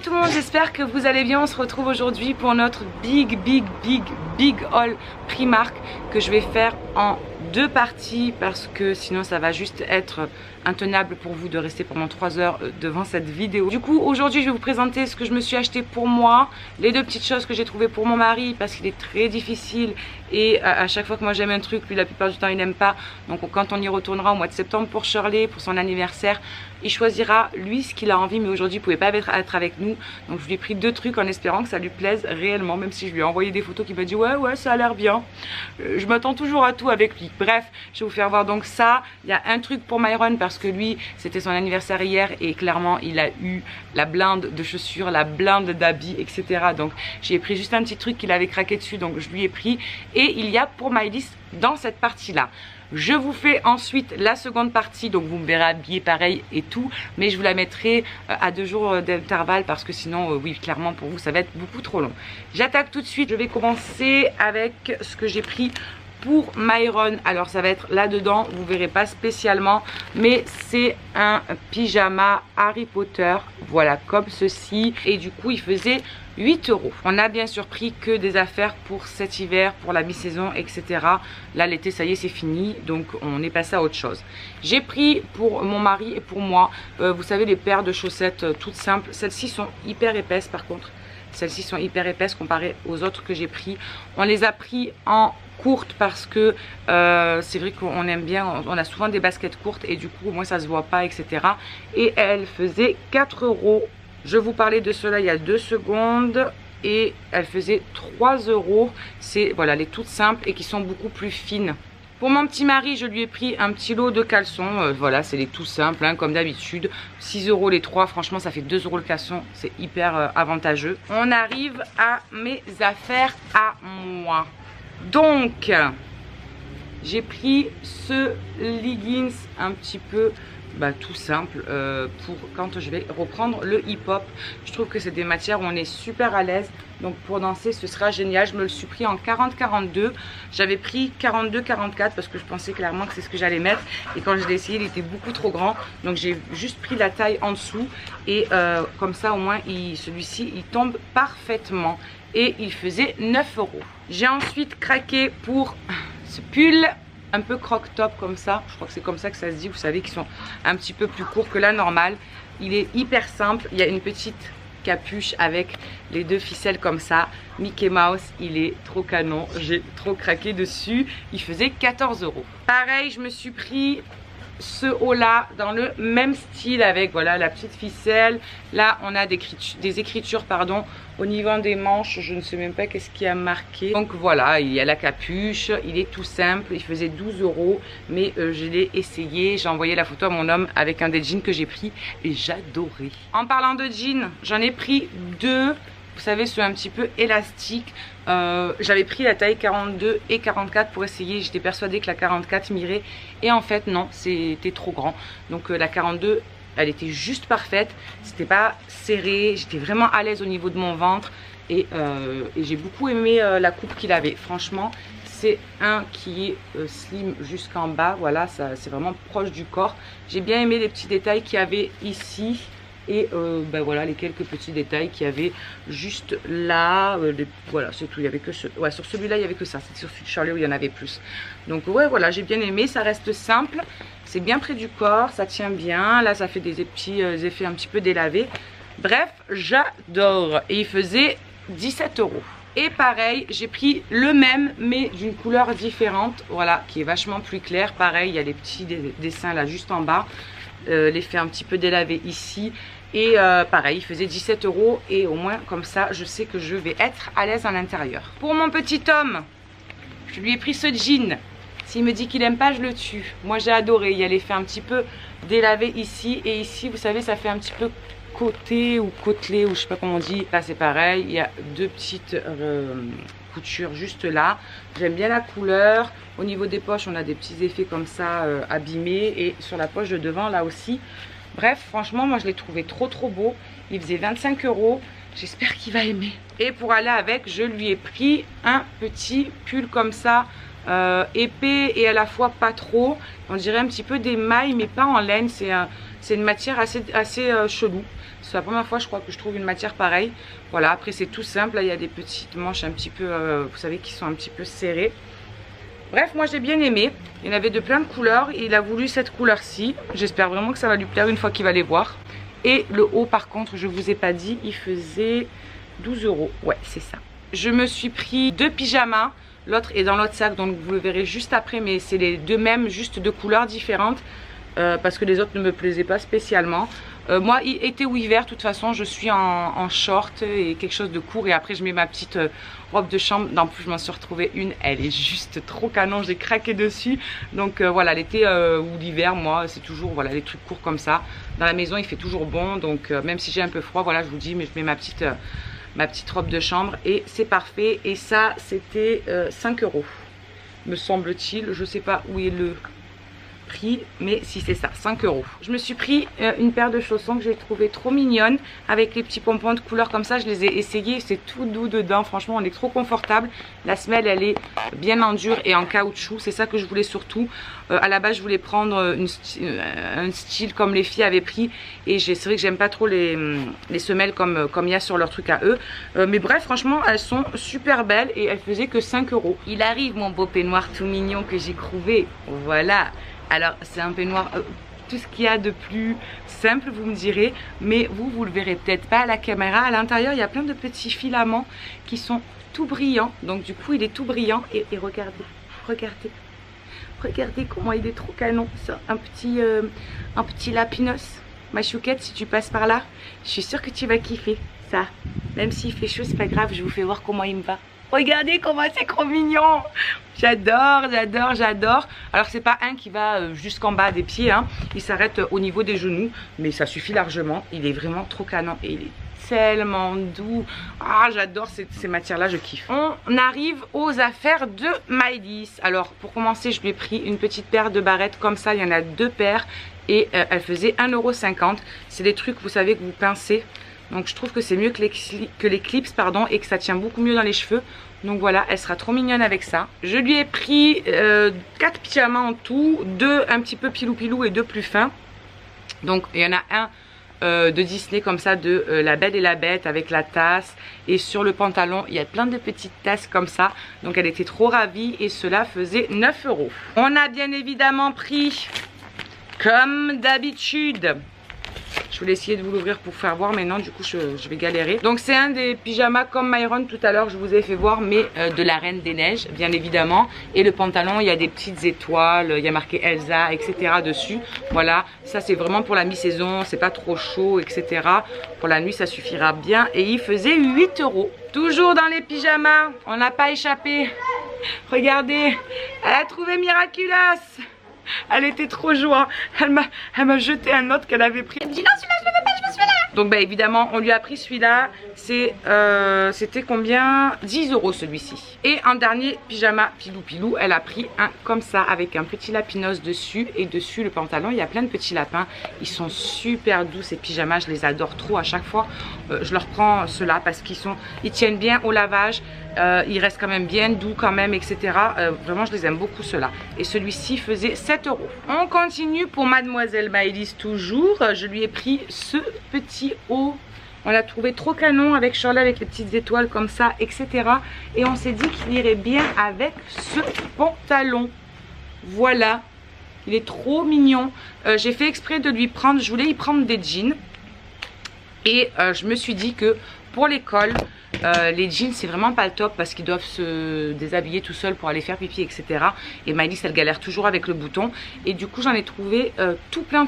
tout le monde, j'espère que vous allez bien. On se retrouve aujourd'hui pour notre big haul Primark que je vais faire en 2 parties parce que sinon ça va juste être intenable pour vous de rester pendant 3 heures devant cette vidéo. Du coup aujourd'hui je vais vous présenter ce que je me suis acheté pour moi, les 2 petites choses que j'ai trouvées pour mon mari parce qu'il est très difficile et à chaque fois que moi j'aime un truc, lui la plupart du temps il n'aime pas. Donc quand on y retournera au mois de septembre pour Shirley, pour son anniversaire, il choisira lui ce qu'il a envie, mais aujourd'hui il pouvait pas être avec nous. Donc je lui ai pris 2 trucs en espérant que ça lui plaise réellement, même si je lui ai envoyé des photos qui m'a dit ouais ça a l'air bien. Je m'attends toujours à tout avec lui. Bref, je vais vous faire voir donc ça. Il y a un truc pour Myron parce que lui c'était son anniversaire hier et clairement il a eu la blinde de chaussures, la blinde d'habits, etc. Donc j'ai pris juste un petit truc qu'il avait craqué dessus, donc je lui ai pris. Et il y a pour Maëlys dans cette partie là. Je vous fais ensuite la seconde partie, donc vous me verrez habillée pareil et tout, mais je vous la mettrai à 2 jours d'intervalle parce que sinon, oui, clairement pour vous, ça va être beaucoup trop long. J'attaque tout de suite, je vais commencer avec ce que j'ai pris pour Myron. Alors ça va être là-dedans, vous verrez pas spécialement, mais c'est un pyjama Harry Potter, voilà, comme ceci, et du coup il faisait 8 €. On a bien sûr pris que des affaires pour cet hiver, pour la mi-saison, etc. Là l'été ça y est c'est fini, donc on est passé à autre chose. J'ai pris pour mon mari et pour moi, vous savez, les paires de chaussettes toutes simples. Celles-ci sont hyper épaisses par contre. Celles-ci sont hyper épaisses comparées aux autres que j'ai pris. On les a pris en courte parce que c'est vrai qu'on aime bien, on a souvent des baskets courtes et du coup au moins ça se voit pas, etc. Et elles faisaient 4 €. Je vous parlais de cela il y a 2 secondes et elles faisaient 3 €. C'est voilà les toutes simples et qui sont beaucoup plus fines. Pour mon petit mari, je lui ai pris un petit lot de caleçons. Voilà, c'est les tout simples, hein, comme d'habitude. 6 € les 3. Franchement, ça fait 2 € le caleçon. C'est hyper avantageux. On arrive à mes affaires à moi. Donc, j'ai pris ce leggings un petit peu tout simple pour quand je vais reprendre le hip-hop. Je trouve que c'est des matières où on est super à l'aise. Donc pour danser ce sera génial. Je me le suis pris en 40-42. J'avais pris 42-44 parce que je pensais clairement que c'est ce que j'allais mettre. Et quand je l'ai essayé il était beaucoup trop grand. Donc j'ai juste pris la taille en dessous. Et comme ça au moins celui-ci il tombe parfaitement. Et il faisait 9 €. J'ai ensuite craqué pour ce pull un peu croc-top comme ça, je crois que c'est comme ça que ça se dit, vous savez, qu'ils sont un petit peu plus courts que la normale. Il est hyper simple, il y a une petite capuche avec les 2 ficelles comme ça. Mickey Mouse, il est trop canon, j'ai trop craqué dessus. Il faisait 14 €. Pareil, je me suis pris ce haut là dans le même style avec voilà la petite ficelle. Là on a des écritures pardon au niveau des manches, je ne sais même pas qu'est-ce qui a marqué. Donc voilà, il y a la capuche, il est tout simple, il faisait 12 €, mais je l'ai essayé, j'ai envoyé la photo à mon homme avec un des jeans que j'ai pris et j'adorais. En parlant de jeans, j'en ai pris 2. Vous savez, ceux un petit peu élastiques. J'avais pris la taille 42 et 44 pour essayer. J'étais persuadée que la 44 m'irait. Et en fait, non, c'était trop grand. Donc la 42, elle était juste parfaite. C'était pas serré. J'étais vraiment à l'aise au niveau de mon ventre. Et j'ai beaucoup aimé la coupe qu'il avait. Franchement, c'est un qui est slim jusqu'en bas. Voilà, c'est vraiment proche du corps. J'ai bien aimé les petits détails qu'il y avait ici. Et voilà les quelques petits détails qu'il y avait juste là. Voilà, c'est tout. Il y avait que ce. Ouais, sur celui-là, il y avait que ça. C'est sur celui de Charlie où il y en avait plus. Donc, ouais, voilà, j'ai bien aimé. Ça reste simple. C'est bien près du corps. Ça tient bien. Là, ça fait des petits effets un petit peu délavés. Bref, j'adore. Et il faisait 17 €. Et pareil, j'ai pris le même, mais d'une couleur différente. Voilà, qui est vachement plus clair. Pareil, il y a les petits dessins là juste en bas. L'effet un petit peu délavé ici. Et pareil, il faisait 17 € et au moins comme ça je sais que je vais être à l'aise à l'intérieur. Pour mon petit homme, je lui ai pris ce jean. S'il me dit qu'il aime pas, je le tue. Moi j'ai adoré, il y a l'effet un petit peu délavé ici. Et ici vous savez ça fait un petit peu côté ou côtelé ou je sais pas comment on dit. Là c'est pareil, il y a 2 petites coutures juste là. J'aime bien la couleur. Au niveau des poches on a des petits effets comme ça abîmés. Et sur la poche de devant là aussi. Bref, franchement, moi je l'ai trouvé trop beau. Il faisait 25 €. J'espère qu'il va aimer. Et pour aller avec, je lui ai pris un petit pull comme ça, épais et à la fois pas trop. On dirait un petit peu des mailles, mais pas en laine. C'est une matière assez chelou. C'est la première fois, je crois, que je trouve une matière pareille. Voilà, après c'est tout simple. Là, il y a des petites manches un petit peu, vous savez, qui sont un petit peu serrées. Bref, moi j'ai bien aimé. Il y en avait de plein de couleurs. Il a voulu cette couleur-ci. J'espère vraiment que ça va lui plaire une fois qu'il va les voir. Et le haut, par contre, je vous ai pas dit, il faisait 12 €. Ouais, c'est ça. Je me suis pris 2 pyjamas. L'autre est dans l'autre sac, donc vous le verrez juste après. Mais c'est les deux mêmes, juste de couleurs différentes. Parce que les autres ne me plaisaient pas spécialement. Moi, été ou hiver, de toute façon, je suis en short et quelque chose de court. Et après, je mets ma petite robe de chambre. En plus, je m'en suis retrouvée une. Elle est juste trop canon. J'ai craqué dessus. Donc voilà, l'été ou l'hiver, moi, c'est toujours voilà, les trucs courts comme ça. Dans la maison, il fait toujours bon. Donc même si j'ai un peu froid, voilà, je vous dis, mais je mets ma petite robe de chambre. Et c'est parfait. Et ça, c'était 5 €, me semble-t-il. Je sais pas où est le prix, mais si c'est ça, 5 €. Je me suis pris une paire de chaussons que j'ai trouvé trop mignonne avec les petits pompons de couleur comme ça. Je les ai essayés, c'est tout doux dedans, franchement on est trop confortable. La semelle elle est bien en dur et en caoutchouc, c'est ça que je voulais surtout. À la base je voulais prendre un style comme les filles avaient pris, et c'est vrai que j'aime pas trop les semelles comme il y a sur leur truc à eux, mais bref franchement elles sont super belles et elles faisaient que 5 €. Il arrive mon beau peignoir tout mignon que j'ai trouvé, voilà. Alors c'est un peignoir, tout ce qu'il y a de plus simple vous me direz, mais vous le verrez peut-être pas à la caméra. À l'intérieur il y a plein de petits filaments qui sont tout brillants, donc du coup il est tout brillant et regardez comment il est trop canon. C'est un petit lapinos. Ma chouquette, si tu passes par là, je suis sûre que tu vas kiffer ça. Même s'il fait chaud, c'est pas grave, je vous fais voir comment il me va. Regardez comment c'est trop mignon. J'adore, j'adore, j'adore. Alors c'est pas un qui va jusqu'en bas des pieds, hein. Il s'arrête au niveau des genoux, mais ça suffit largement. Il est vraiment trop canon et il est tellement doux. Ah, j'adore ces matières-là, je kiffe. On arrive aux affaires de Maëlys. Alors pour commencer, je lui ai pris une petite paire de barrettes comme ça. Il y en a 2 paires et elle faisait 1,50 €. C'est des trucs, vous savez, que vous pincez. Donc je trouve que c'est mieux que les clips, pardon, et que ça tient beaucoup mieux dans les cheveux. Donc voilà, elle sera trop mignonne avec ça. Je lui ai pris 4 pyjamas en tout, 2 un petit peu pilou et 2 plus fins. Donc il y en a un de Disney comme ça, de La Belle et la Bête avec la tasse. Et sur le pantalon, il y a plein de petites tasses comme ça. Donc elle était trop ravie et cela faisait 9 €. On a bien évidemment pris, comme d'habitude, je voulais essayer de vous l'ouvrir pour faire voir, mais non, du coup je vais galérer. Donc c'est un des pyjamas comme Myron tout à l'heure, je vous ai fait voir, mais de la Reine des Neiges, bien évidemment. Et le pantalon, il y a des petites étoiles, il y a marqué Elsa, etc. dessus. Voilà, ça c'est vraiment pour la mi-saison, c'est pas trop chaud, etc. Pour la nuit, ça suffira bien. Et il faisait 8 €. Toujours dans les pyjamas, on n'a pas échappé. Regardez, elle a trouvé Miraculous. Elle était trop joie. Elle m'a jeté un autre qu'elle avait pris. Elle me dit non, celui-là je le veux pas, je veux celui-là. Donc bah évidemment on lui a pris celui-là. C'était combien? 10 € celui-ci. Et en dernier pyjama pilou, elle a pris un comme ça avec un petit lapinos dessus. Et dessus le pantalon, il y a plein de petits lapins. Ils sont super doux ces pyjamas, je les adore trop. À chaque fois je leur prends ceux-là parce ils tiennent bien au lavage. Ils restent quand même bien doux quand même, etc. Vraiment je les aime beaucoup ceux-là. Et celui-ci faisait 7 €. On continue pour Mademoiselle Maëlys toujours. Je lui ai pris ce petit haut. On l'a trouvé trop canon avec Shirley, avec les petites étoiles comme ça, etc. Et on s'est dit qu'il irait bien avec ce pantalon. Voilà. Il est trop mignon. J'ai fait exprès de lui prendre, je voulais y prendre des jeans. Et je me suis dit que pour l'école, les jeans c'est vraiment pas le top parce qu'ils doivent se déshabiller tout seuls pour aller faire pipi, etc. Et Maëlys elle galère toujours avec le bouton. Et du coup j'en ai trouvé tout plein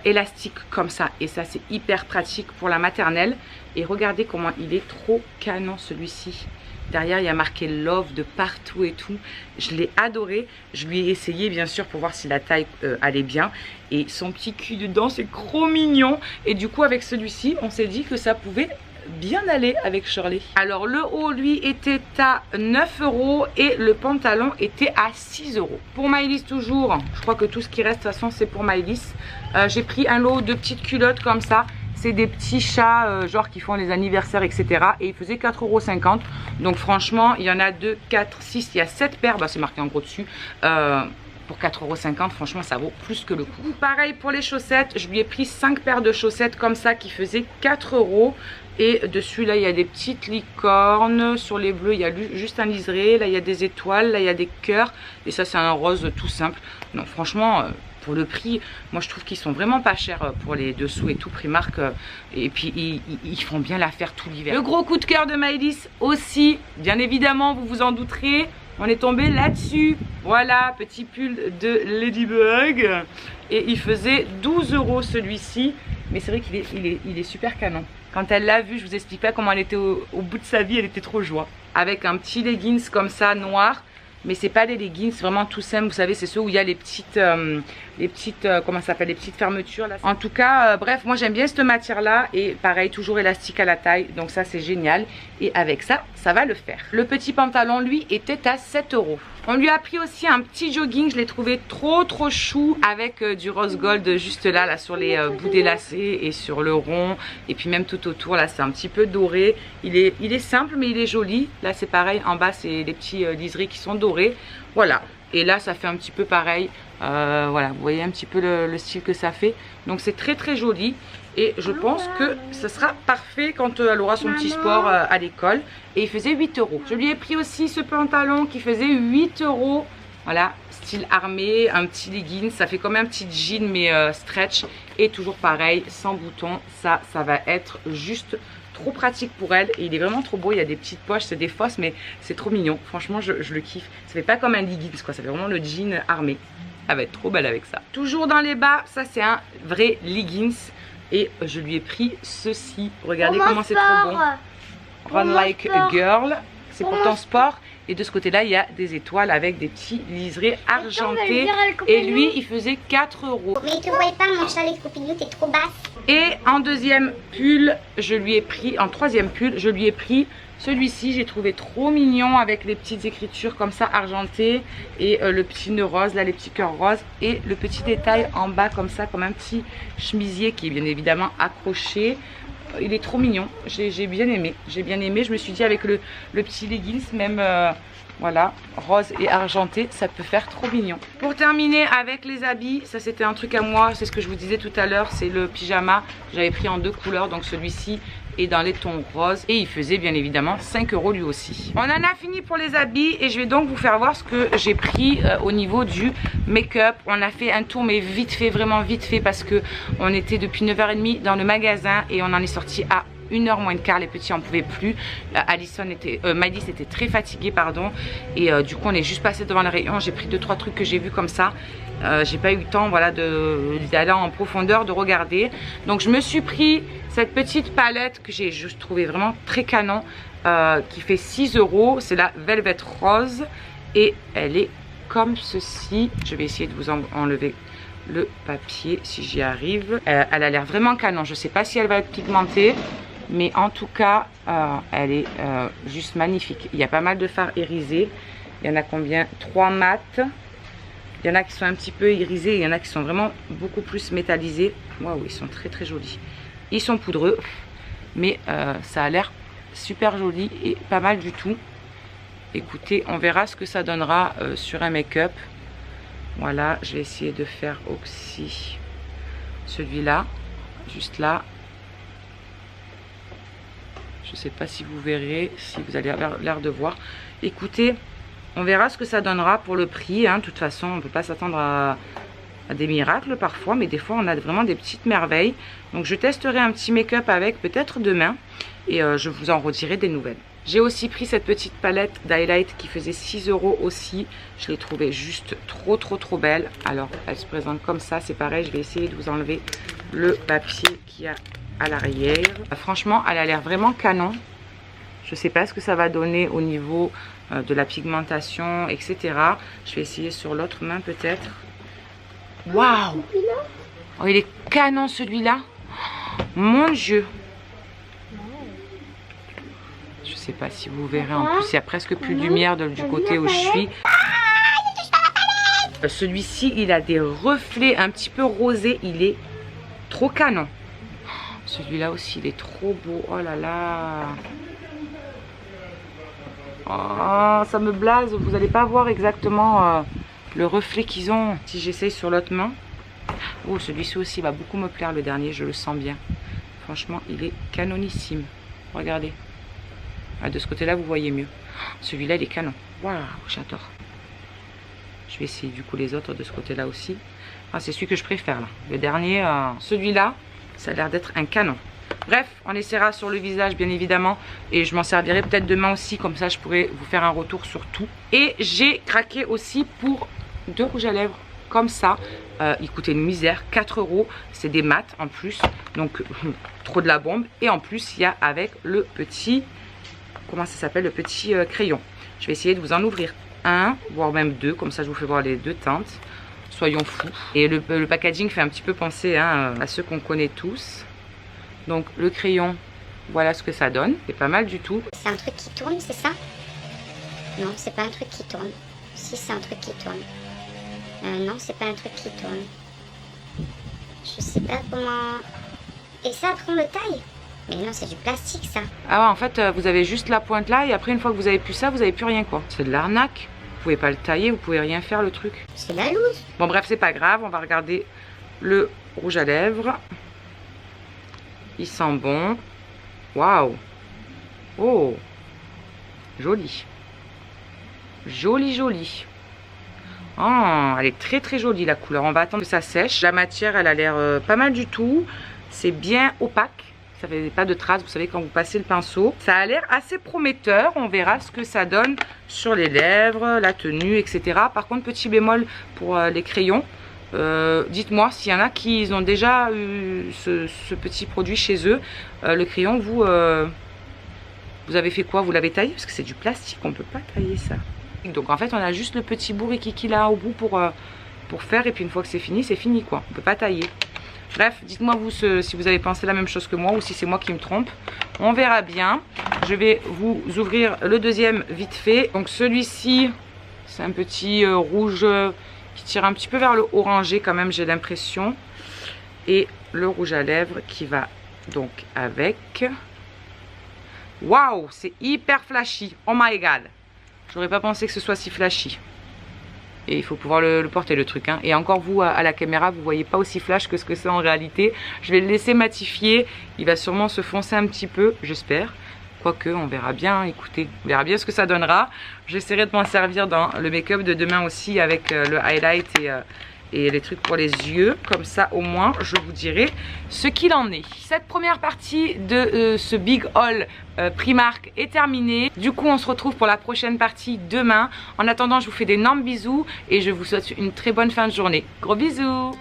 élastique comme ça. Et ça c'est hyper pratique pour la maternelle. Et regardez comment il est trop canon celui-ci. Derrière il y a marqué Love de partout et tout. Je l'ai adoré. Je lui ai essayé bien sûr pour voir si la taille allait bien. Et son petit cul dedans c'est trop mignon. Et du coup avec celui-ci on s'est dit que ça pouvait bien aller avec Shirley. Alors le haut lui était à 9 € et le pantalon était à 6 €. Pour Maëlys toujours, je crois que tout ce qui reste de toute façon c'est pour Maëlys. J'ai pris un lot de petites culottes comme ça. C'est des petits chats genre qui font les anniversaires, etc. Et il faisait 4,50 €. Donc franchement, il y en a 2, 4, 6, il y a 7 paires. Bah, c'est marqué en gros dessus. Pour 4,50 €, franchement, ça vaut plus que le coup. Pareil pour les chaussettes. Je lui ai pris 5 paires de chaussettes comme ça qui faisaient 4 €. Et dessus, là, il y a des petites licornes. Sur les bleus, il y a juste un liseré. Là, il y a des étoiles. Là, il y a des cœurs. Et ça, c'est un rose tout simple. Non, franchement, pour le prix, moi, je trouve qu'ils sont vraiment pas chers pour les dessous et tout. Primark. Et puis, ils font bien l'affaire tout l'hiver. Le gros coup de cœur de Maëlys aussi. Bien évidemment, vous vous en douterez. On est tombé là-dessus. Voilà, petit pull de Ladybug. Et il faisait 12 € celui-ci. Mais c'est vrai qu'il est super canon. Quand elle l'a vu, je vous explique pas comment elle était au bout de sa vie, elle était trop joie. Avec un petit leggings comme ça, noir. Mais c'est pas des leggings, vraiment tout simple. Vous savez, c'est ceux où il y a les petites comment ça s'appelle, les petites fermetures là. En tout cas, bref, moi j'aime bien cette matière là. Et pareil, toujours élastique à la taille. Donc ça, c'est génial. Et avec ça, ça va le faire. Le petit pantalon, lui, était à 7 €. On lui a pris aussi un petit jogging. Je l'ai trouvé trop chou. Avec du rose gold juste là sur les bouts des lacets et sur le rond. Et puis même tout autour, là, c'est un petit peu doré. Il est simple, mais il est joli. Là, c'est pareil. En bas, c'est les petits liserés qui sont dorés. Voilà. Et là, ça fait un petit peu pareil. Voilà, vous voyez un petit peu le style que ça fait. Donc, c'est très joli. Et je pense que ce sera parfait quand elle aura son petit sport à l'école. Et il faisait 8 €. Je lui ai pris aussi ce pantalon qui faisait 8 €. Voilà, style armé, un petit legging. Ça fait comme un petit jean, mais stretch. Et toujours pareil, sans bouton. Ça va être juste trop pratique pour elle. Et il est vraiment trop beau. Il y a des petites poches, c'est des fausses, mais c'est trop mignon. Franchement, je le kiffe. Ça fait pas comme un leggings, quoi. Ça fait vraiment le jean armé. Elle va être trop belle avec ça. Toujours dans les bas, ça c'est un vrai leggings. Et je lui ai pris ceci. Regardez comment c'est trop bon. Run like a girl. C'est pourtant sport. Et de ce côté-là, il y a des étoiles avec des petits liserés argentés. Et lui, il faisait 4 €. Mais tu vois pas mon chalet Scooby-Doo, t'es trop basse. Et en deuxième pull, je lui ai pris, en troisième pull, je lui ai pris celui-ci. J'ai trouvé trop mignon avec les petites écritures comme ça argentées. Et le petit nœud rose, là les petits cœurs roses. Et le petit détail en bas comme ça, comme un petit chemisier qui est bien évidemment accroché. Il est trop mignon, j'ai bien aimé. Je me suis dit avec le petit leggings, même voilà, rose et argenté, ça peut faire trop mignon. Pour terminer avec les habits, ça c'était un truc à moi, c'est ce que je vous disais tout à l'heure, c'est le pyjama. J'avais pris en 2 couleurs, donc celui-ci et dans les tons roses. Et il faisait bien évidemment 5 € lui aussi. On en a fini pour les habits et je vais donc vous faire voir ce que j'ai pris au niveau du make-up. On a fait un tour mais vite fait, vraiment vite fait, parce que on était depuis 9h30 dans le magasin et on en est sorti à 1h moins le quart. Les petits en pouvaient plus. Maëlys était très fatiguée, pardon. Et du coup on est juste passé devant le rayon. J'ai pris 2-3 trucs que j'ai vus comme ça. J'ai pas eu le temps, voilà, d'aller en profondeur, de regarder. Donc je me suis pris cette petite palette que j'ai juste trouvé vraiment très canon, qui fait 6 €. C'est la Velvet Rose et elle est comme ceci. Je vais essayer de vous enlever le papier si j'y arrive. Elle a l'air vraiment canon. Je sais pas si elle va être pigmentée, mais en tout cas elle est juste magnifique. Il y a pas mal de fards irisés. Il y en a combien? 3 mat. Il y en a qui sont un petit peu irisés, il y en a qui sont vraiment beaucoup plus métallisés. Waouh, ils sont très jolis. Ils sont poudreux, mais ça a l'air super joli et pas mal du tout. Écoutez, on verra ce que ça donnera sur un make-up. Voilà, je vais essayer de faire aussi celui-là, juste là. Je ne sais pas si vous verrez, si vous avez l'air de voir. Écoutez, on verra ce que ça donnera pour le prix. Hein. De toute façon, on ne peut pas s'attendre à des miracles parfois, mais des fois, on a vraiment des petites merveilles. Donc, je testerai un petit make-up avec peut-être demain et je vous en redirai des nouvelles. J'ai aussi pris cette petite palette d'highlight qui faisait 6 € aussi. Je l'ai trouvée juste trop belle. Alors, elle se présente comme ça. C'est pareil, je vais essayer de vous enlever le papier qu'il y a à l'arrière. Franchement, elle a l'air vraiment canon. Je ne sais pas ce que ça va donner au niveau de la pigmentation, etc. Je vais essayer sur l'autre main peut-être. Waouh! Oh, il est canon celui-là. Mon Dieu! Je sais pas si vous verrez, en plus il y a presque plus de lumière du côté où je suis. Celui-ci il a des reflets un petit peu rosés, il est trop canon. Celui-là aussi, il est trop beau. Oh là là. Oh, ça me blase. Vous n'allez pas voir exactement le reflet qu'ils ont. Si j'essaye sur l'autre main. Oh, celui-ci aussi va beaucoup me plaire, le dernier. Je le sens bien. Franchement, il est canonissime. Regardez. Ah, de ce côté-là, vous voyez mieux. Celui-là, il est canon. Waouh, j'adore. Je vais essayer du coup les autres de ce côté-là aussi. Ah, c'est celui que je préfère là. Le dernier, celui-là, ça a l'air d'être un canon. Bref, on essaiera sur le visage bien évidemment. Et je m'en servirai peut-être demain aussi. Comme ça, je pourrai vous faire un retour sur tout. Et j'ai craqué aussi pour 2 rouges à lèvres comme ça. Ils coûtaient une misère, 4 €. C'est des mats en plus. Donc, trop de la bombe. Et en plus, il y a avec le petit... Comment ça s'appelle? Le petit crayon. Je vais essayer de vous en ouvrir un, voire même 2. Comme ça, je vous fais voir les 2 teintes. Soyons fous. Et le packaging fait un petit peu penser à ceux qu'on connaît tous. Donc le crayon, voilà ce que ça donne. C'est pas mal du tout. C'est un truc qui tourne, c'est ça? Non, c'est pas un truc qui tourne. Si, c'est un truc qui tourne. Non, c'est pas un truc qui tourne. Je sais pas comment... Et ça, après on le taille? Mais non, c'est du plastique ça. Ah ouais, en fait, vous avez juste la pointe là. Et après, une fois que vous avez plus ça, vous avez plus rien quoi. C'est de l'arnaque. Vous pouvez pas le tailler, vous pouvez rien faire le truc. C'est la loose. Bon bref, c'est pas grave, on va regarder le rouge à lèvres. Il sent bon. Waouh. Oh. Joli. Joli, joli. Oh, elle est très très jolie la couleur. On va attendre que ça sèche. La matière, elle a l'air pas mal du tout. C'est bien opaque. Ça fait pas de traces, vous savez, quand vous passez le pinceau. Ça a l'air assez prometteur. On verra ce que ça donne sur les lèvres, la tenue, etc. Par contre, petit bémol pour les crayons. Dites-moi s'il y en a qui ont déjà eu ce petit produit chez eux. Le crayon, vous avez fait quoi? Vous l'avez taillé? Parce que c'est du plastique, on peut pas tailler ça. Donc en fait, on a juste le petit bout Rikiki là au bout pour faire. Et puis une fois que c'est fini quoi. On peut pas tailler. Bref, dites-moi vous si vous avez pensé la même chose que moi ou si c'est moi qui me trompe. On verra bien. Je vais vous ouvrir le deuxième vite fait. Donc celui-ci, c'est un petit rouge qui tire un petit peu vers le orangé quand même, j'ai l'impression. Et le rouge à lèvres qui va donc avec. Waouh, c'est hyper flashy. Oh my god. J'aurais pas pensé que ce soit si flashy. Et il faut pouvoir le porter le truc hein. Et encore vous à la caméra vous voyez pas aussi flash que ce que c'est en réalité. Je vais le laisser matifier. Il va sûrement se foncer un petit peu, j'espère. Quoique on verra bien, écoutez, on verra bien ce que ça donnera. J'essaierai de m'en servir dans le make-up de demain aussi avec le highlight et les trucs pour les yeux. Comme ça au moins je vous dirai ce qu'il en est. Cette première partie de ce big haul Primark est terminée. Du coup on se retrouve pour la prochaine partie demain. En attendant je vous fais d'énormes bisous et je vous souhaite une très bonne fin de journée. Gros bisous.